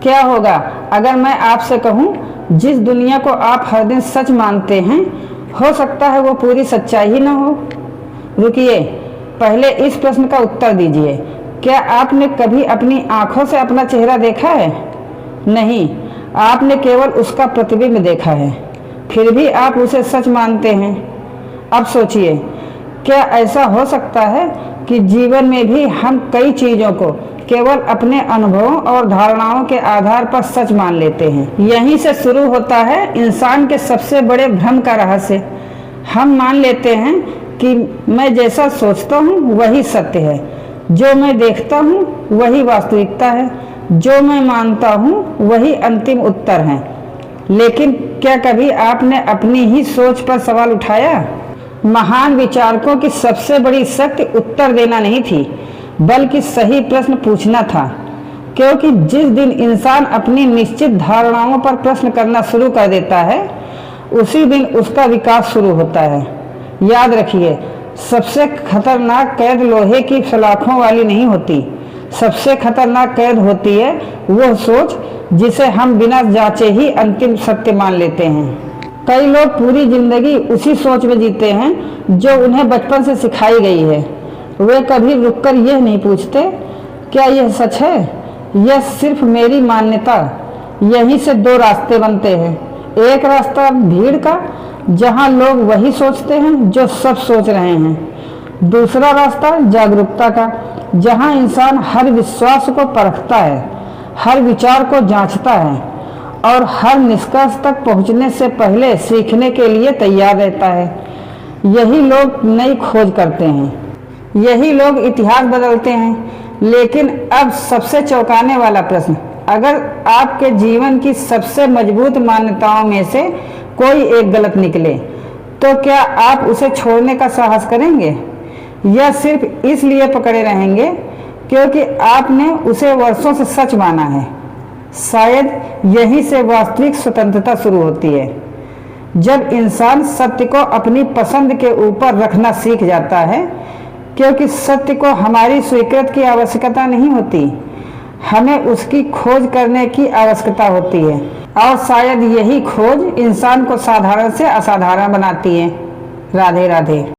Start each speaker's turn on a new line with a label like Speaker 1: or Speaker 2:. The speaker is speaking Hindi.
Speaker 1: क्या होगा अगर मैं आपसे कहूँ जिस दुनिया को आप हर दिन सच मानते हैं, हो सकता है वो पूरी सच्चाई ही न हो। रुकिए, पहले इस प्रश्न का उत्तर दीजिए। क्या आपने कभी अपनी आंखों से अपना चेहरा देखा है? नहीं, आपने केवल उसका प्रतिबिंब देखा है, फिर भी आप उसे सच मानते हैं। अब सोचिए, क्या ऐसा हो सकता है कि जीवन में भी हम कई चीज़ों को केवल अपने अनुभवों और धारणाओं के आधार पर सच मान लेते हैं? यहीं से शुरू होता है इंसान के सबसे बड़े भ्रम का रहस्य। हम मान लेते हैं कि मैं जैसा सोचता हूँ वही सत्य है, जो मैं देखता हूँ वही वास्तविकता है, जो मैं मानता हूँ वही अंतिम उत्तर है। लेकिन क्या कभी आपने अपनी ही सोच पर सवाल उठाया? महान विचारकों की सबसे बड़ी शक्ति उत्तर देना नहीं थी, बल्कि सही प्रश्न पूछना था। क्योंकि जिस दिन इंसान अपनी निश्चित धारणाओं पर प्रश्न करना शुरू कर देता है, उसी दिन उसका विकास शुरू होता है। याद रखिए, सबसे खतरनाक कैद लोहे की सलाखों वाली नहीं होती। सबसे खतरनाक कैद होती है वो सोच जिसे हम बिना जांचे ही अंतिम सत्य मान लेते हैं। कई लोग पूरी जिंदगी उसी सोच में जीते हैं जो उन्हें बचपन से सिखाई गई है। वे कभी रुककर यह नहीं पूछते, क्या यह सच है? यह सिर्फ मेरी मान्यता। यहीं से दो रास्ते बनते हैं। एक रास्ता भीड़ का, जहां लोग वही सोचते हैं जो सब सोच रहे हैं। दूसरा रास्ता जागरूकता का, जहां इंसान हर विश्वास को परखता है, हर विचार को जांचता है और हर निष्कर्ष तक पहुंचने से पहले सीखने के लिए तैयार रहता है। यही लोग नई खोज करते हैं, यही लोग इतिहास बदलते हैं। लेकिन अब सबसे चौंकाने वाला प्रश्न, अगर आपके जीवन की सबसे मजबूत मान्यताओं में से कोई एक गलत निकले, तो क्या आप उसे छोड़ने का साहस करेंगे, या सिर्फ इसलिए पकड़े रहेंगे क्योंकि आपने उसे वर्षों से सच माना है? शायद यहीं से वास्तविक स्वतंत्रता शुरू होती है, जब इंसान सत्य को अपनी पसंद के ऊपर रखना सीख जाता है। क्योंकि सत्य को हमारी स्वीकृति की आवश्यकता नहीं होती, हमें उसकी खोज करने की आवश्यकता होती है। और शायद यही खोज इंसान को साधारण से असाधारण बनाती है। राधे राधे।